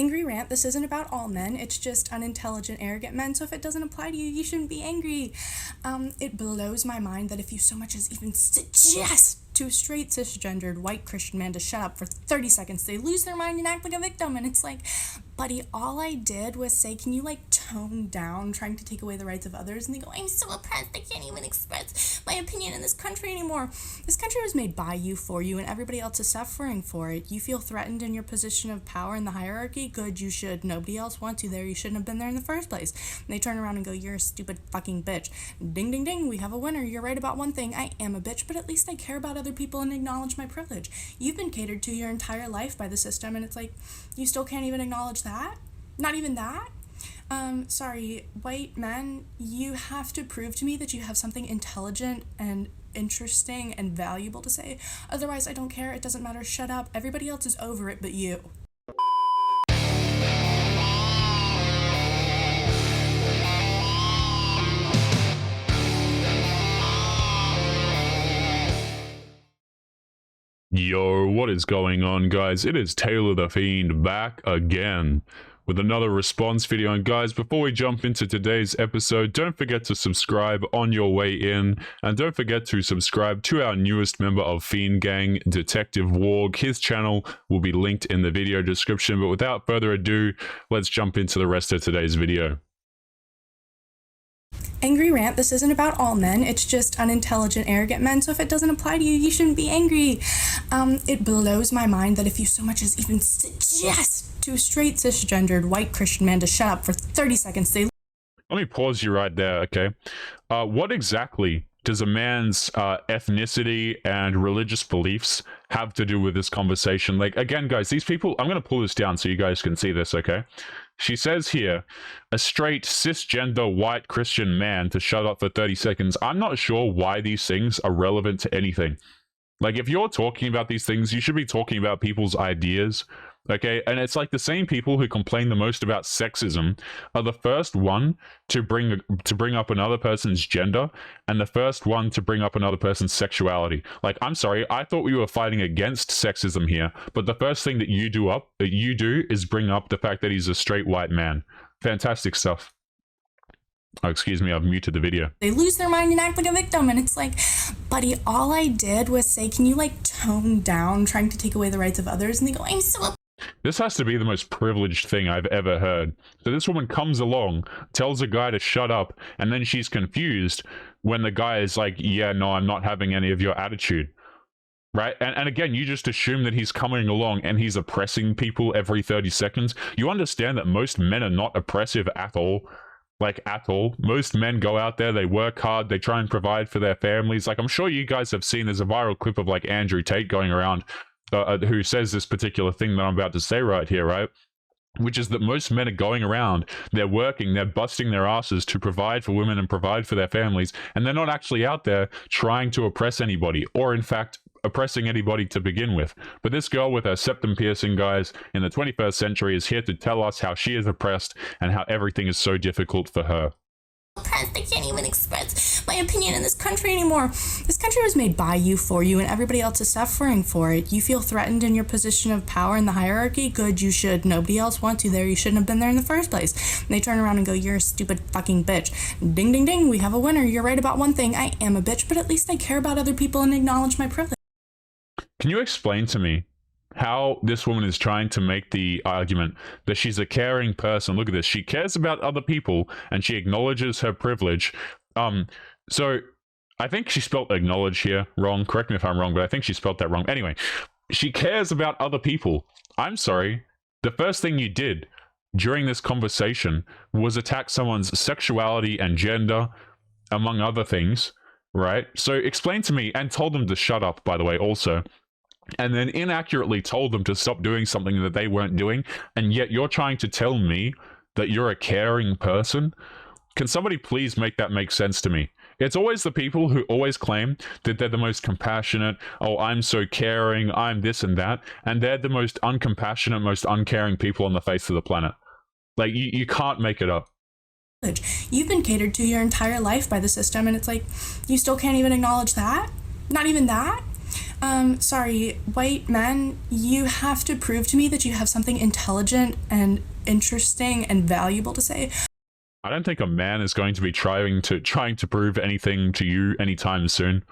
Angry rant, this isn't about all men, it's just unintelligent, arrogant men, so if it doesn't apply to you, you shouldn't be angry. It blows my mind that if you so much as even suggest to a straight, cisgendered, white Christian man to shut up for 30 seconds, they lose their mind and act like a victim, and it's like, buddy, all I did was say, can you, tone down trying to take away the rights of others? And they go, I'm so oppressed, I can't even express my opinion in this country anymore. This country was made by you, for you, and everybody else is suffering for it. You feel threatened in your position of power in the hierarchy? Good, you should. Nobody else wants you there. You shouldn't have been there in the first place. And they turn around and go, you're a stupid fucking bitch. Ding, ding, ding, we have a winner. You're right about one thing. I am a bitch, but at least I care about other people and acknowledge my privilege. You've been catered to your entire life by the system, and it's like, you still can't even acknowledge that? Not even that? Sorry, white men, you have to prove to me that you have something intelligent and interesting and valuable to say. Otherwise, I don't care. It doesn't matter. Shut up. Everybody else is over it but you. Yo, what is going on, guys? It is Taylor The Fiend back again with another response video. And guys, before we jump into today's episode, don't forget to subscribe on your way in, and don't forget to subscribe to our newest member of Fiend Gang, Detective Warg. His channel will be linked in the video description. But without further ado, let's jump into the rest of today's video. Angry rant, this isn't about all men, it's just unintelligent, arrogant men, so if it doesn't apply to you, you shouldn't be angry. It blows my mind that if you so much as even suggest to a straight, cisgendered, white Christian man to shut up for 30 seconds, they... Let me pause you right there, okay? What exactly does a man's ethnicity and religious beliefs have to do with this conversation? Like, again, guys, these people, I'm going to pull this down so you guys can see this, okay? She says here, a straight, cisgender, white Christian man to shut up for 30 seconds. I'm not sure why these things are relevant to anything. Like, if you're talking about these things, you should be talking about people's ideas, okay? And it's like the same people who complain the most about sexism are the first one to bring up another person's gender and the first one to bring up another person's sexuality. Like, I'm sorry, I thought we were fighting against sexism here, but the first thing that you do is bring up the fact that he's a straight white man. Fantastic stuff. Oh, excuse me, I've muted the video. They lose their mind and act like a victim, and it's like, buddy, all I did was say, can you, tone down trying to take away the rights of others? And they go, I'm so... This has to be the most privileged thing I've ever heard. So this woman comes along, tells a guy to shut up, and then she's confused when the guy is like, yeah, no, I'm not having any of your attitude. Right? And again, you just assume that he's coming along and he's oppressing people every 30 seconds. You understand that most men are not oppressive at all. Like, at all. Most men go out there, they work hard, they try and provide for their families. Like, I'm sure you guys have seen, there's a viral clip of, Andrew Tate going around who says this particular thing that I'm about to say right here, right? Which is that most men are going around, they're working, they're busting their asses to provide for women and provide for their families, and they're not actually out there trying to oppress anybody, or in fact, oppressing anybody to begin with. But this girl with her septum piercing, guys, in the 21st century is here to tell us how she is oppressed and how everything is so difficult for her. Oppressed, I can't even express my opinion in this country anymore. This country was made by you, for you, and everybody else is suffering for it. You feel threatened in your position of power in the hierarchy? Good, you should. Nobody else wants you there. You shouldn't have been there in the first place. And they turn around and go, you're a stupid fucking bitch. Ding, ding, ding, we have a winner. You're right about one thing. I am a bitch, but at least I care about other people and acknowledge my privilege. Can you explain to me how this woman is trying to make the argument that she's a caring person? Look at this. She cares about other people and she acknowledges her privilege. So I think she spelled acknowledge here wrong. Correct me if I'm wrong, but I think she spelled that wrong. Anyway, she cares about other people. I'm sorry. The first thing you did during this conversation was attack someone's sexuality and gender, among other things, right? So explain to me, and told them to shut up, by the way, also. And then inaccurately told them to stop doing something that they weren't doing, and yet you're trying to tell me that you're a caring person? Can somebody please make that make sense to me? It's always the people who always claim that they're the most compassionate, oh, I'm so caring, I'm this and that, and they're the most uncompassionate, most uncaring people on the face of the planet. Like, you can't make it up. You've been catered to your entire life by the system, and it's like, you still can't even acknowledge that? Not even that? Sorry, white men, you have to prove to me that you have something intelligent and interesting and valuable to say. I don't think a man is going to be trying to prove anything to you anytime soon.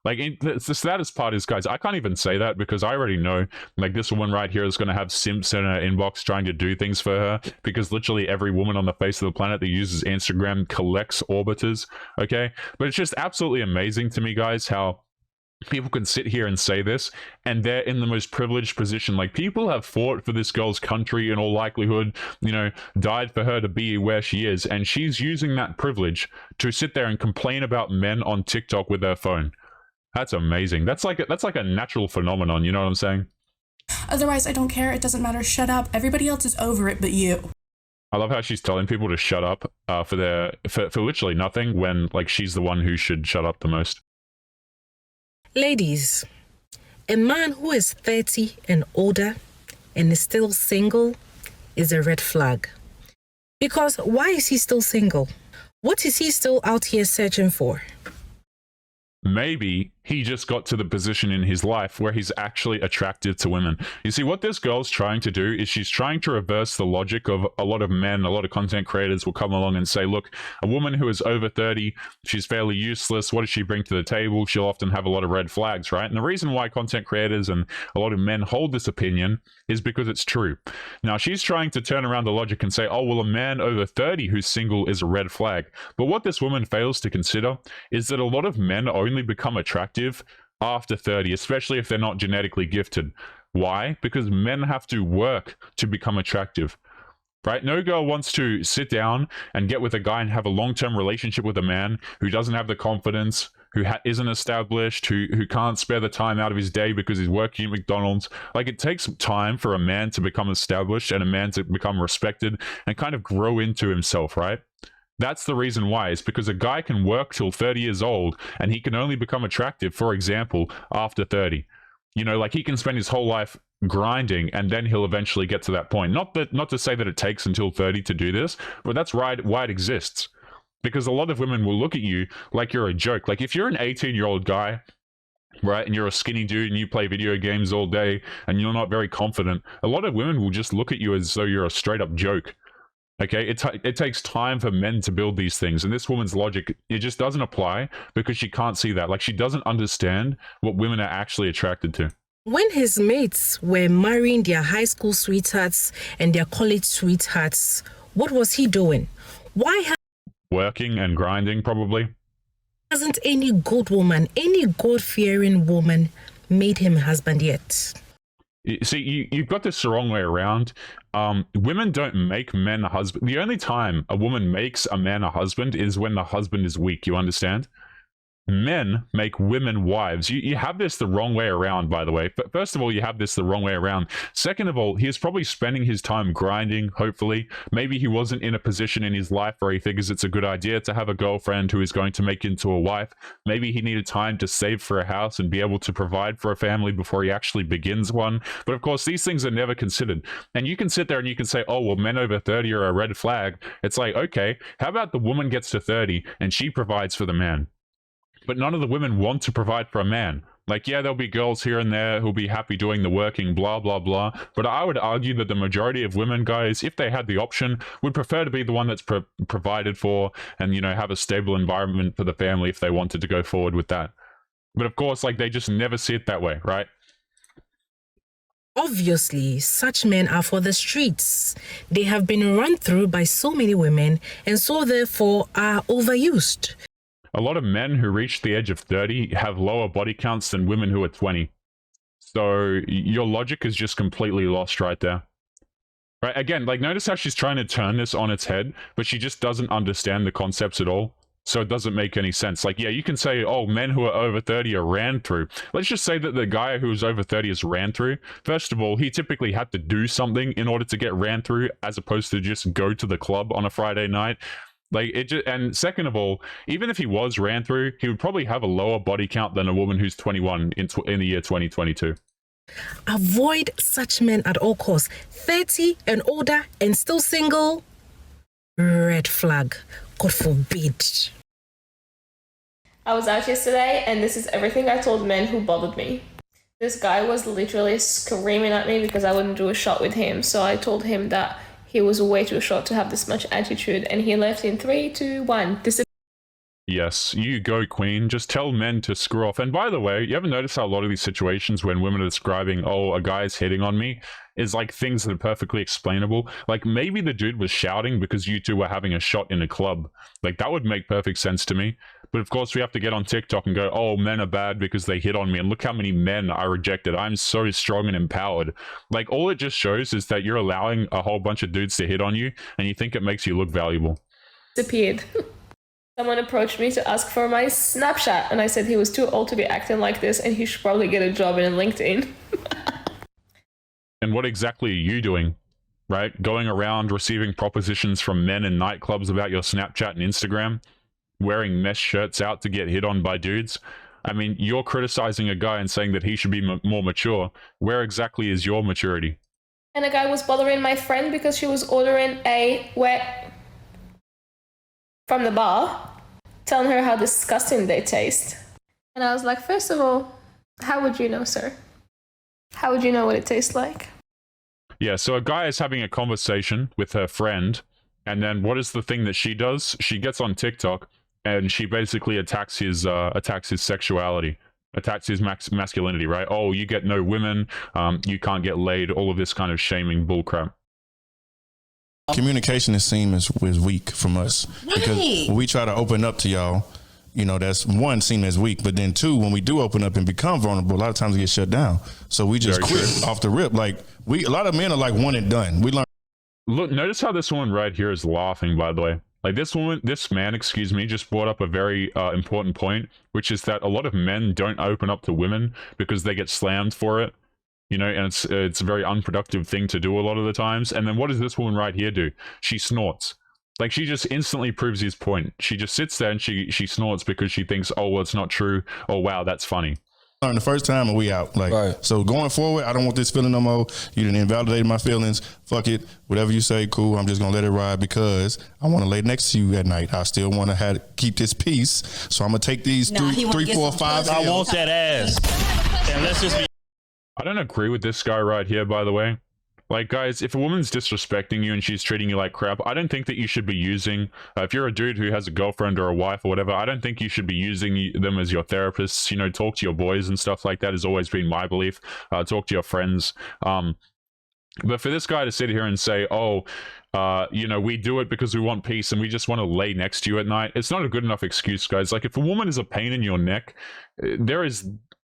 Like, the saddest part is, guys, I can't even say that because I already know, like, this woman right here is going to have simps in her inbox trying to do things for her because literally every woman on the face of the planet that uses Instagram collects orbiters, okay? But it's just absolutely amazing to me, guys, how people can sit here and say this and they're in the most privileged position. Like, people have fought for this girl's country in all likelihood, died for her to be where she is, and she's using that privilege to sit there and complain about men on TikTok with her phone. That's amazing. That's like a natural phenomenon, you know what I'm saying? Otherwise, I don't care. It doesn't matter. Shut up. Everybody else is over it but you. I love how she's telling people to shut up for literally nothing when, like, she's the one who should shut up the most. Ladies, a man who is 30 and older and is still single is a red flag. Because why is he still single? What is he still out here searching for? Maybe he just got to the position in his life where he's actually attracted to women. You see, what this girl's trying to do is she's trying to reverse the logic of a lot of men, a lot of content creators will come along and say, look, a woman who is over 30, she's fairly useless. What does she bring to the table? She'll often have a lot of red flags, right? And the reason why content creators and a lot of men hold this opinion is because it's true. Now, she's trying to turn around the logic and say, oh, well, a man over 30 who's single is a red flag. But what this woman fails to consider is that a lot of men only become attractive after 30, especially if they're not genetically gifted. Why? Because men have to work to become attractive, right? No girl wants to sit down and get with a guy and have a long-term relationship with a man who doesn't have the confidence, who isn't established, who can't spare the time out of his day because he's working at McDonald's. Like, it takes time for a man to become established and a man to become respected and kind of grow into himself, right? That's the reason why. It's because a guy can work till 30 years old and he can only become attractive, for example, after 30. Like, he can spend his whole life grinding and then he'll eventually get to that point. Not to say that it takes until 30 to do this, but that's why it exists. Because a lot of women will look at you like you're a joke. Like, if you're an 18-year-old guy, right, and you're a skinny dude and you play video games all day and you're not very confident, a lot of women will just look at you as though you're a straight up joke. Okay, it takes time for men to build these things, and this woman's logic, it just doesn't apply because she can't see that. Like, she doesn't understand what women are actually attracted to. When his mates were marrying their high school sweethearts and their college sweethearts, what was he doing? Why Working and grinding, probably. hasn't any good woman, any God-fearing woman made him a husband yet? See, you've got this the wrong way around. Women don't make men a husband. The only time a woman makes a man a husband is when the husband is weak, you understand? Men make women wives. You have this the wrong way around, by the way. But first of all, you have this the wrong way around. Second of all, he is probably spending his time grinding, hopefully. Maybe he wasn't in a position in his life where he figures it's a good idea to have a girlfriend who is going to make into a wife. Maybe he needed time to save for a house and be able to provide for a family before he actually begins one. But of course, these things are never considered. And you can sit there and you can say, oh, well, men over 30 are a red flag. It's like, okay, how about the woman gets to 30 and she provides for the man? But none of the women want to provide for a man. Like, yeah, there'll be girls here and there who'll be happy doing the working, blah, blah, blah. But I would argue that the majority of women, guys, if they had the option, would prefer to be the one that's provided for and, have a stable environment for the family if they wanted to go forward with that. But of course, like, they just never see it that way, right? Obviously, such men are for the streets. They have been run through by so many women and so therefore are overused. A lot of men who reach the age of 30 have lower body counts than women who are 20. So your logic is just completely lost right there. Right? Again, like, notice how she's trying to turn this on its head, but she just doesn't understand the concepts at all. So it doesn't make any sense. Like, yeah, you can say, oh, men who are over 30 are ran through. Let's just say that the guy who's over 30 is ran through. First of all, he typically had to do something in order to get ran through, as opposed to just go to the club on a Friday night. Like, it just, and second of all, even if he was ran through, he would probably have a lower body count than a woman who's 21 in the year 2022. Avoid such men at all costs. 30 and older and still single? Red flag. God forbid. I was out yesterday, and this is everything I told men who bothered me. This guy was literally screaming at me because I wouldn't do a shot with him. So I told him that he was way too short to have this much attitude, and he left in 3, 2, 1. Yes, you go, queen. Just tell men to screw off. And by the way, you ever notice how a lot of these situations when women are describing, oh, a guy's hitting on me, is like things that are perfectly explainable? Like maybe the dude was shouting because you two were having a shot in a club. Like that would make perfect sense to me. But of course we have to get on TikTok and go, oh, men are bad because they hit on me. And look how many men I rejected. I'm so strong and empowered. Like all it just shows is that you're allowing a whole bunch of dudes to hit on you and you think it makes you look valuable. Disappeared. Someone approached me to ask for my Snapchat, and I said he was too old to be acting like this and he should probably get a job in LinkedIn. And what exactly are you doing? Right? Going around receiving propositions from men in nightclubs about your Snapchat and Instagram? Wearing mesh shirts out to get hit on by dudes? I mean, you're criticizing a guy and saying that he should be more mature. Where exactly is your maturity? And a guy was bothering my friend because she was ordering a wet from the bar, telling her how disgusting they taste. And I was like, first of all, how would you know, sir? How would you know what it tastes like? Yeah, so a guy is having a conversation with her friend, and then what is the thing that she does? She gets on TikTok, and she basically attacks his sexuality, attacks his masculinity, right? Oh, you get no women, you can't get laid, all of this kind of shaming bullcrap. Communication is seen as weak from us because when we try to open up to y'all, you know, that's one, seen as weak, but then two, when we do open up and become vulnerable, a lot of times we get shut down. So we just quit off the rip. Like a lot of men are like one and done. We learn. Look, notice how this woman right here is laughing, by the way. Like this man, excuse me, just brought up a very important point, which is that a lot of men don't open up to women because they get slammed for it. You know, and it's a very unproductive thing to do a lot of the times. And then what does this woman right here do? She snorts. Like she just instantly proves his point. She just sits there and she snorts because she thinks, oh, well, it's not true. Oh, wow, that's funny. The first time and we out. Like, right. So going forward, I don't want this feeling no more. You didn't invalidate my feelings. Fuck it. Whatever you say, cool. I'm just going to let it ride because I want to lay next to you at night. I still want to keep this peace. So I'm going to take these three, 4, 5. I want that ass. And let's just be. I don't agree with this guy right here, by the way. Like, guys, if a woman's disrespecting you and she's treating you like crap, I don't think that you should be using, if you're a dude who has a girlfriend or a wife or whatever, I don't think you should be using them as your therapists. You know, talk to your boys and stuff like that has always been my belief. Talk to your friends. But for this guy to sit here and say, oh, you know, we do it because we want peace and we just want to lay next to you at night, it's not a good enough excuse, guys. Like, if a woman is a pain in your neck,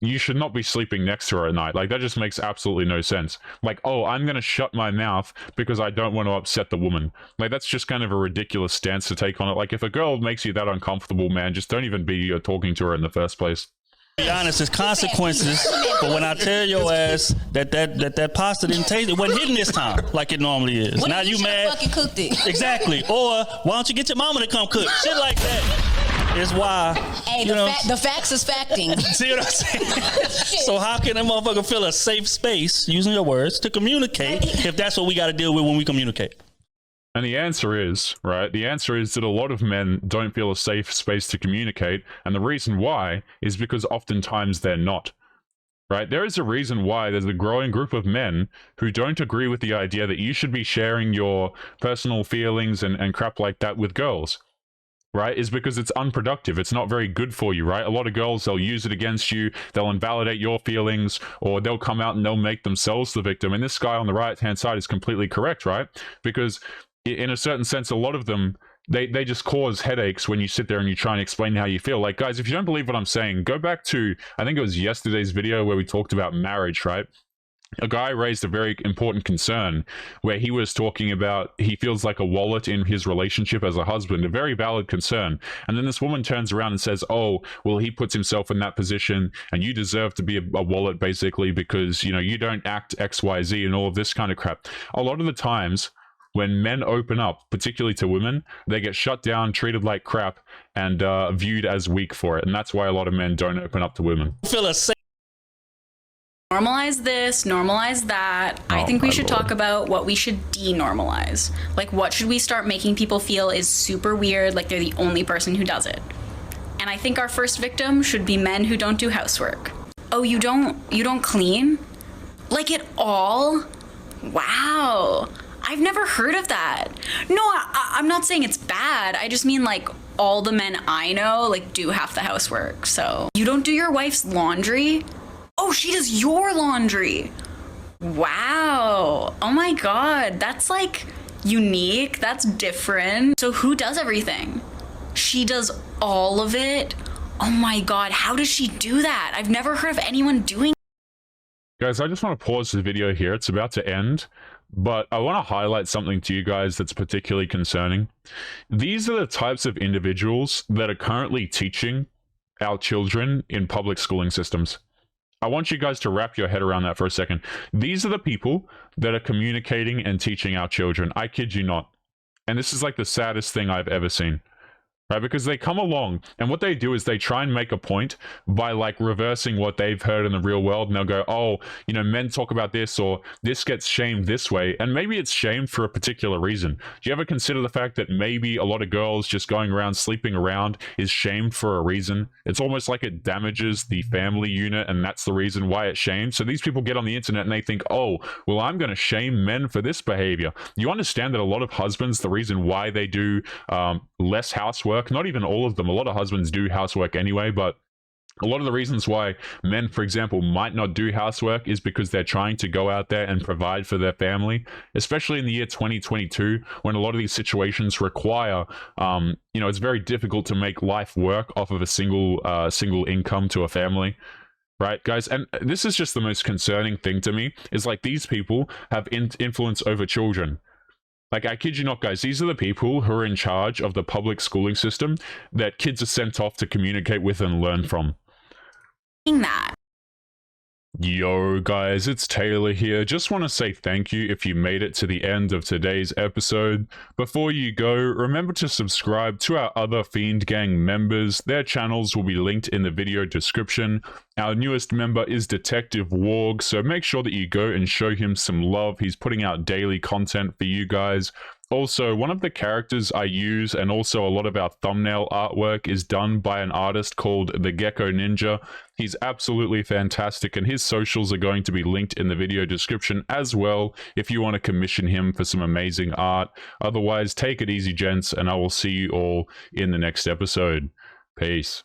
you should not be sleeping next to her at night. Like, that just makes absolutely no sense. Like, oh, I'm going to shut my mouth because I don't want to upset the woman. Like, that's just kind of a ridiculous stance to take on it. Like, if a girl makes you that uncomfortable, man, just don't even be talking to her in the first place. To be honest, there's consequences. But when I tell your ass that pasta didn't taste, it wasn't hitting this time like it normally is. What now you mad? Fucking cooked it. Exactly. Or why don't you get your mama to come cook? Shit like that. Is why. Hey, the facts is facting. See what I'm saying? So how can a motherfucker feel a safe space, using your words, to communicate if that's what we got to deal with when we communicate? And the answer is, right, the answer is that a lot of men don't feel a safe space to communicate, and the reason why is because oftentimes they're not. Right? There is a reason why there's a growing group of men who don't agree with the idea that you should be sharing your personal feelings and crap like that with girls. Right, is because it's unproductive. It's not very good for you, right? A lot of girls, they'll use it against you. They'll invalidate your feelings, or they'll come out and they'll make themselves the victim. And this guy on the right-hand side is completely correct, right? Because in a certain sense, a lot of them, they just cause headaches when you sit there and you try and explain how you feel. Like, guys, if you don't believe what I'm saying, go back to, I think it was yesterday's video where we talked about marriage, right? A guy raised a very important concern where he was talking about he feels like a wallet in his relationship as a husband, a very valid concern. And then this woman turns around and says, oh, well, he puts himself in that position and you deserve to be a wallet basically because, you know, you don't act XYZ and all of this kind of crap. A lot of the times when men open up, particularly to women, they get shut down, treated like crap, and viewed as weak for it. And that's why a lot of men don't open up to women. Normalize this, normalize that. I think we should talk about what we should denormalize. Like, what should we start making people feel is super weird, like they're the only person who does it? And I think our first victim should be men who don't do housework. Oh, you don't clean? Like at all? Wow. I've never heard of that. No, I'm not saying it's bad. I just mean like all the men I know like do half the housework. So you don't do your wife's laundry? Oh, she does your laundry. Wow. Oh my God. That's like unique. That's different. So who does everything? She does all of it? Oh my God. How does she do that? I've never heard of anyone doing. Guys, I just want to pause the video here. It's about to end, but I want to highlight something to you guys that's particularly concerning. These are the types of individuals that are currently teaching our children in public schooling systems. I want you guys to wrap your head around that for a second. These are the people that are communicating and teaching our children. I kid you not. And this is like the saddest thing I've ever seen. Right? Because they come along and what they do is they try and make a point by like reversing what they've heard in the real world, and they'll go, oh, you know, men talk about this, or this gets shamed this way, and maybe it's shamed for a particular reason. Do you ever consider the fact that maybe a lot of girls just going around sleeping around is shamed for a reason? It's almost like it damages the family unit, and that's the reason why it's shamed. So these people get on the internet and they think, oh, well, I'm going to shame men for this behavior. You understand that a lot of husbands, the reason why they do less housework, not even all of them, a lot of husbands do housework anyway, but a lot of the reasons why men, for example, might not do housework is because they're trying to go out there and provide for their family, especially in the year 2022, when a lot of these situations require, you know, it's very difficult to make life work off of a single income to a family. Right, guys? And this is just the most concerning thing to me, is like these people have influence over children. Like, I kid you not, guys, these are the people who are in charge of the public schooling system that kids are sent off to communicate with and learn from. That. Yo, guys, it's Taylor here. Just want to say thank you if you made it to the end of today's episode. Before you go, remember to subscribe to our other Fiend Gang members. Their channels will be linked in the video description. Our newest member is Detective Warg, so make sure that you go and show him some love. He's putting out daily content for you guys. Also, one of the characters I use, and also a lot of our thumbnail artwork, is done by an artist called The Gecko Ninja. He's absolutely fantastic, and his socials are going to be linked in the video description as well if you want to commission him for some amazing art. Otherwise, take it easy, gents, and I will see you all in the next episode. Peace.